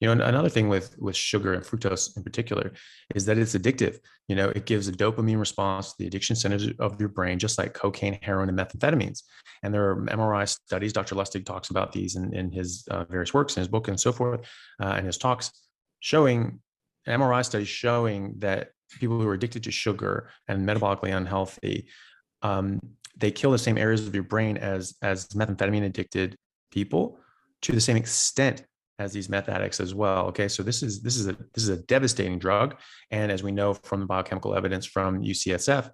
And another thing with sugar and fructose in particular is that it's addictive. It gives a dopamine response to the addiction centers of your brain, just like cocaine, heroin, and methamphetamines. And there are MRI studies. Dr. Lustig talks about these in his various works, in his book, and so forth, and his talks, showing MRI studies showing that people who are addicted to sugar and metabolically unhealthy, they kill the same areas of your brain as methamphetamine addicted people, to the same extent as these meth addicts as well. Okay, so this is a devastating drug, and as we know from the biochemical evidence from UCSF,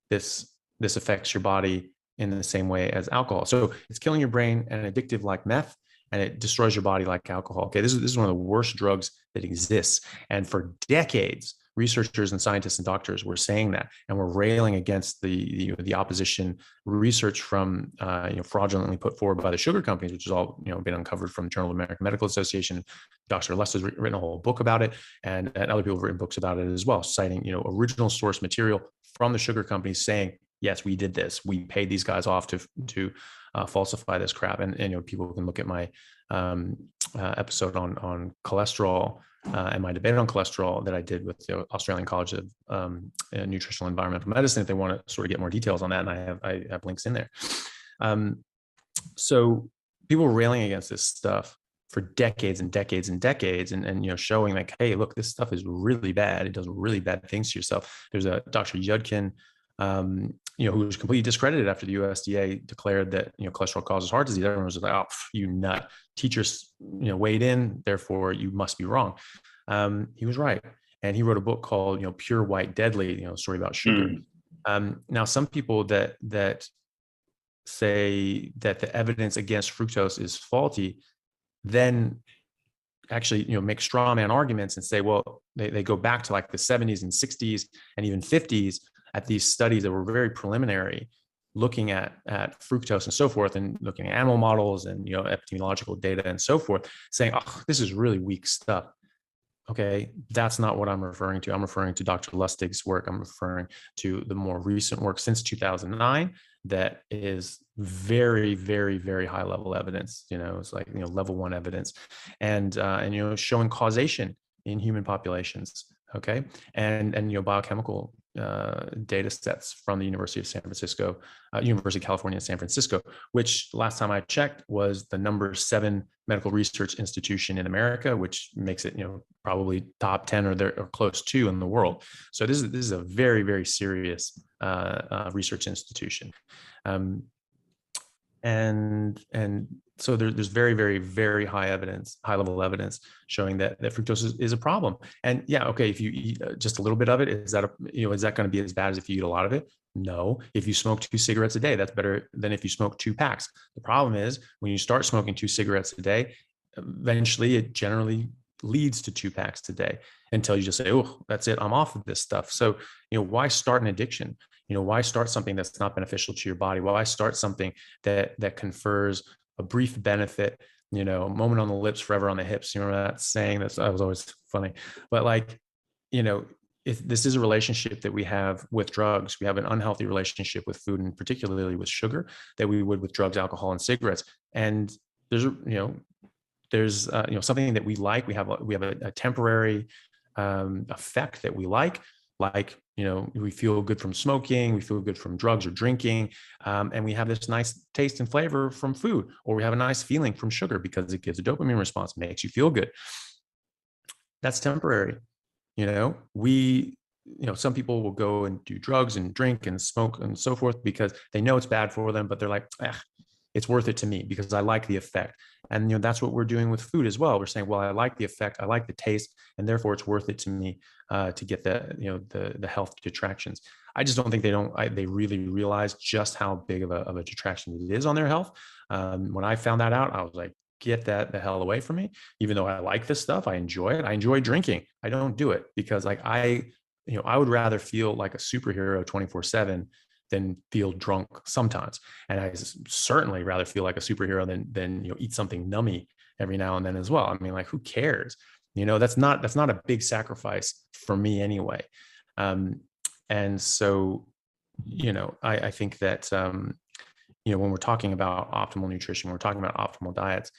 this affects your body in the same way as alcohol. So it's killing your brain and addictive like meth, and it destroys your body like alcohol. Okay, this is one of the worst drugs that exists, and for decades, researchers and scientists and doctors were saying that, and were railing against the opposition research from fraudulently put forward by the sugar companies, which has all been uncovered from the Journal of American Medical Association. Dr. Less has written a whole book about it, and other people have written books about it as well, citing original source material from the sugar companies saying, yes, we did this. We paid these guys off to falsify this crap. And people can look at my episode on cholesterol and my debate on cholesterol that I did with the Australian College of Nutritional Environmental Medicine if they want to sort of get more details on that. And I have links in there. So people were railing against this stuff for decades and decades and decades, and showing like, hey, look, this stuff is really bad. It does really bad things to yourself. There's a Dr. Yudkin, who was completely discredited after the USDA declared that cholesterol causes heart disease. Everyone was like, "Oh, you nut!" Teachers, weighed in. Therefore, you must be wrong. He was right, and he wrote a book called "Pure White Deadly," a story about sugar. Now, some people that say that the evidence against fructose is faulty, then actually make straw man arguments and say, well, they go back to like the 70s and 60s and even 50s at these studies that were very preliminary, looking at fructose and so forth, and looking at animal models and epidemiological data and so forth, saying, oh, this is really weak stuff. Okay, that's not what I'm referring to. I'm referring to Dr. Lustig's work. I'm referring to the more recent work since 2009 that is very, very, very high level evidence. It's like level 1 evidence, and showing causation in human populations. Okay, and biochemical data sets from the University of San Francisco, University of California, San Francisco, which last time I checked was the number 7 medical research institution in America, which makes it probably top 10 or close to in the world. So this is a very, very serious research institution. And so there's very, very, very high level evidence showing that fructose is a problem. And yeah, okay, if you eat just a little bit of it, is that going to be as bad as if you eat a lot of it? No. If you smoke 2 cigarettes a day, that's better than if you smoke 2 packs. The problem is when you start smoking 2 cigarettes a day, eventually it generally leads to 2 packs a day until you just say, oh, that's it, I'm off of this stuff. So, why start an addiction? Why start something that's not beneficial to your body? Why start something that confers a brief benefit, a moment on the lips, forever on the hips? You remember that saying? That was always funny. But like, if this is a relationship that we have with drugs, we have an unhealthy relationship with food, and particularly with sugar, that we would with drugs, alcohol, and cigarettes. And there's something that we like. We have a temporary effect that we like we feel good from smoking, we feel good from drugs or drinking, and we have this nice taste and flavor from food, or we have a nice feeling from sugar because it gives a dopamine response, makes you feel good. That's temporary. Some people will go and do drugs and drink and smoke and so forth because they know it's bad for them, but they're like, it's worth it to me because I like the effect. And that's what we're doing with food as well. We're saying, well, I like the effect, I like the taste, and therefore it's worth it to me to get the health detractions. I just don't think they really realize just how big of a detraction it is on their health. When I found that out, I was like, get that the hell away from me. Even though I like this stuff, I enjoy it. I enjoy drinking. I don't do it because I would rather feel like a superhero 24/7 than feel drunk sometimes. And I certainly rather feel like a superhero than eat something nummy every now and then as well. I mean, like, who cares? That's not a big sacrifice for me anyway. And so, I think that, when we're talking about optimal nutrition, we're talking about optimal diets,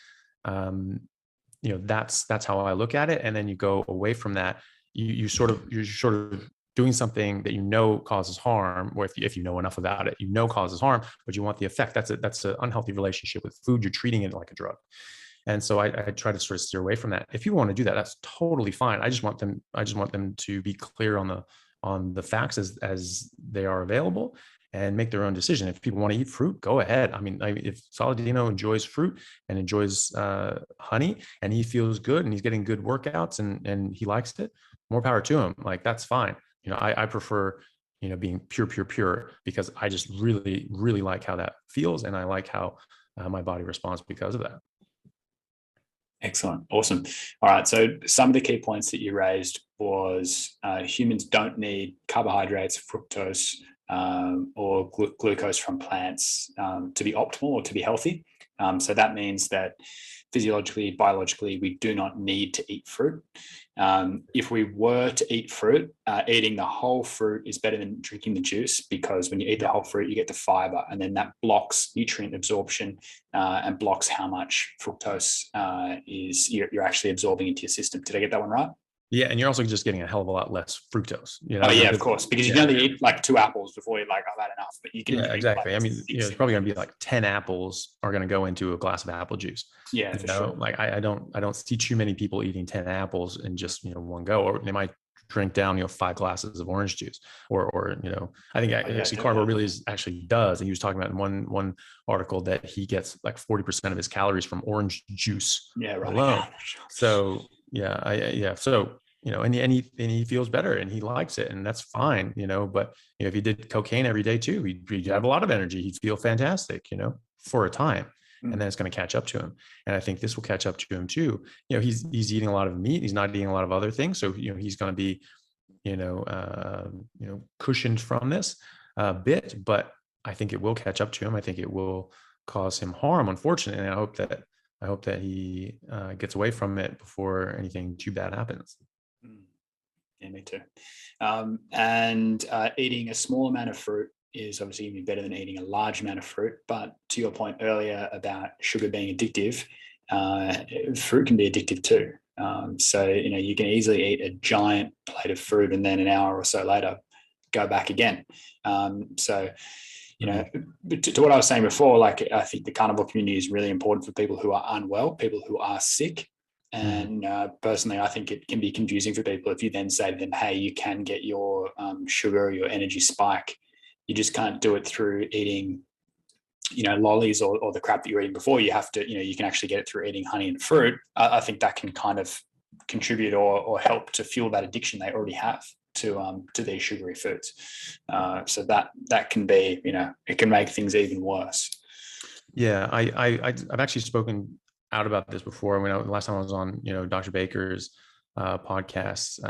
that's how I look at it. And then you go away from that. You're sort of doing something that causes harm, or if you know enough about it, causes harm, but you want the effect. That's an unhealthy relationship with food. You're treating it like a drug. And so I try to sort of steer away from that. If you want to do that, that's totally fine. I just want them to be clear on the facts as they are available, and make their own decision. If people want to eat fruit, go ahead. I mean, if Saladino enjoys fruit and enjoys honey, and he feels good and he's getting good workouts and he likes it, more power to him. Like, that's fine. I prefer, being pure, because I just really, really like how that feels. And I like how my body responds because of that. Excellent. Awesome. All right. So some of the key points that you raised was humans don't need carbohydrates, fructose, or glucose from plants to be optimal or to be healthy. So that means that physiologically, biologically, we do not need to eat fruit. If we were to eat fruit, eating the whole fruit is better than drinking the juice, because when you eat the whole fruit, you get the fiber, and then that blocks nutrient absorption and blocks how much fructose you're actually absorbing into your system. Did I get that one right? Yeah, and you're also just getting a hell of a lot less fructose. Oh yeah, of course, because you can only eat like 2 apples before you're like, I've had enough. But you can drink exactly. like I mean, it's probably going to be like 10 apples are going to go into a glass of apple juice. Yeah, for sure. Like I don't see too many people eating 10 apples in just one go, or they might drink down 5 glasses of orange juice, or I think actually Carbo really actually does. And he was talking about in one article that he gets like 40% of his calories from orange juice alone. So so and he feels better and he likes it, and that's fine, but if he did cocaine every day too, he'd have a lot of energy, he'd feel fantastic, for a time. And then it's going to catch up to him. And I think this will catch up to him too. He's eating a lot of meat, he's not eating a lot of other things, so he's going to be cushioned from this a bit, but I think it will catch up to him. I think it will cause him harm, unfortunately, and I hope that he gets away from it before anything too bad happens. Yeah, me too. And eating a small amount of fruit is obviously going to be better than eating a large amount of fruit. But to your point earlier about sugar being addictive, fruit can be addictive too. So, you can easily eat a giant plate of fruit and then an hour or so later go back again. To what I was saying before, like, I think the carnivore community is really important for people who are unwell, people who are sick. And personally, I think it can be confusing for people if you then say to them, hey, you can get your sugar or your energy spike. You just can't do it through eating, lollies or the crap that you're eating before. You have to, you can actually get it through eating honey and fruit. I think that can kind of contribute or help to fuel that addiction they already have to these sugary foods. So that can be, it can make things even worse. Yeah, I've actually spoken out about this before. When last time I was on, Dr. Baker's podcast,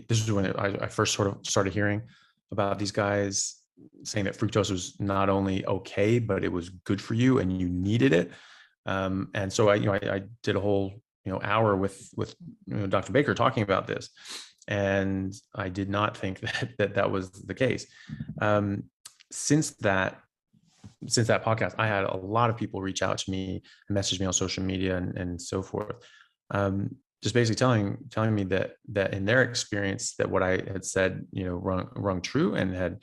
this is when I first sort of started hearing about these guys saying that fructose was not only okay, but it was good for you and you needed it. And so I did a whole hour with Dr. Baker talking about this, and I did not think that was the case. Since that podcast, I had a lot of people reach out to me and message me on social media and so forth, just basically telling me that in their experience, that what I had said, rung true and had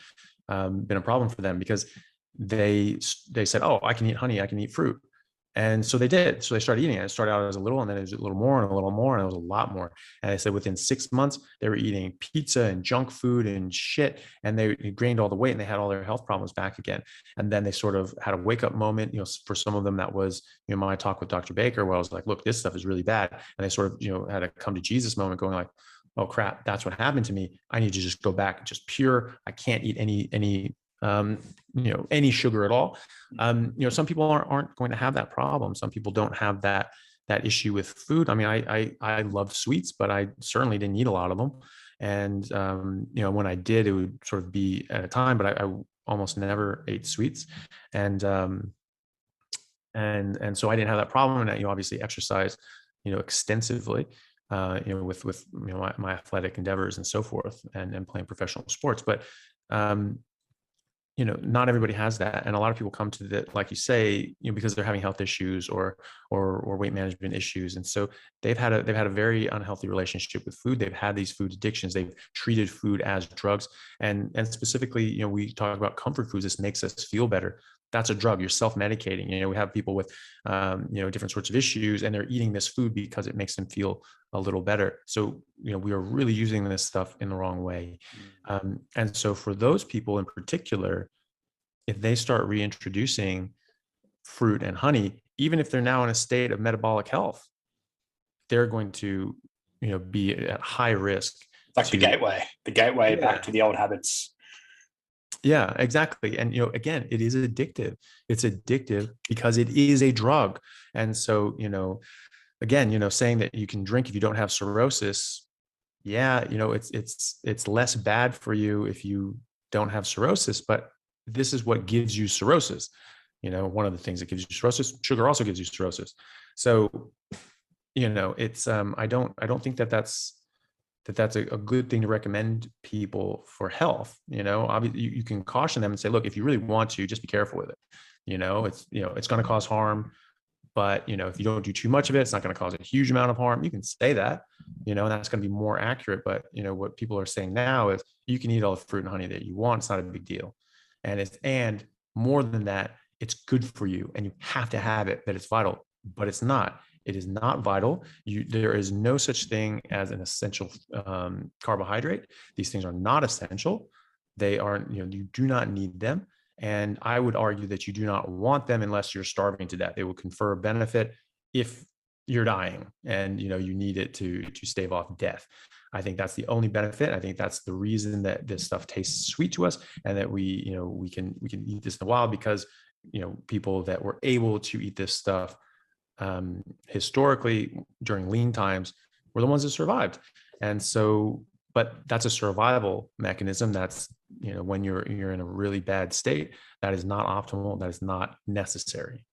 been a problem for them, because they said, oh, I can eat honey, I can eat fruit. And so they did. So they started eating it. It started out as a little, and then it was a little more and a little more, and it was a lot more. And they said within 6 months, they were eating pizza and junk food and shit, and they gained all the weight, and they had all their health problems back again. And then they sort of had a wake up moment. For some of them, that was, my talk with Dr. Baker, where I was like, look, this stuff is really bad. And they sort of, had a come to Jesus moment, going like, oh crap, that's what happened to me. I need to just go back, just pure. I can't eat any sugar at all. Some people aren't going to have that problem. Some people don't have that issue with food. I mean, I love sweets, but I certainly didn't eat a lot of them. And, when I did, it would sort of be at a time, but I almost never ate sweets. And so I didn't have that problem. And obviously exercise, extensively, with my athletic endeavors and so forth, and playing professional sports. But, not everybody has that, and a lot of people come to that, like you say, because they're having health issues or weight management issues, and so they've had a very unhealthy relationship with food. They've had these food addictions. They've treated food as drugs, and specifically, we talk about comfort foods. This makes us feel better. That's a drug. You're self-medicating. We have people with different sorts of issues, and they're eating this food because it makes them feel a little better. So we are really using this stuff in the wrong way. And so for those people in particular, if they start reintroducing fruit and honey, even if they're now in a state of metabolic health, they're going to, be at high risk. Like the gateway back Yeah. to the old habits. Yeah, exactly. And, again, it is addictive. It's addictive because it is a drug. And so, again, saying that you can drink if you don't have cirrhosis, yeah, it's less bad for you if you don't have cirrhosis, but this is what gives you cirrhosis. One of the things that gives you cirrhosis, sugar also gives you cirrhosis. So, it's I don't think that's a good thing to recommend people for health. Obviously you can caution them and say, look, if you really want to, just be careful with it. It's going to cause harm. But, if you don't do too much of it, it's not going to cause a huge amount of harm. You can say that, and that's going to be more accurate. But, what people are saying now is you can eat all the fruit and honey that you want. It's not a big deal. And more than that, it's good for you and you have to have it, that it's vital, but it's not. It is not vital. There is no such thing as an essential carbohydrate. These things are not essential. They aren't, you do not need them. And I would argue that you do not want them unless you're starving to death. They will confer a benefit if you're dying and you need it to stave off death. I think that's the only benefit. I think that's the reason that this stuff tastes sweet to us, and that we can eat this in the wild, because people that were able to eat this stuff historically during lean times were the ones that survived. And so, but that's a survival mechanism. That's, when you're in a really bad state, that is not optimal. That is not necessary.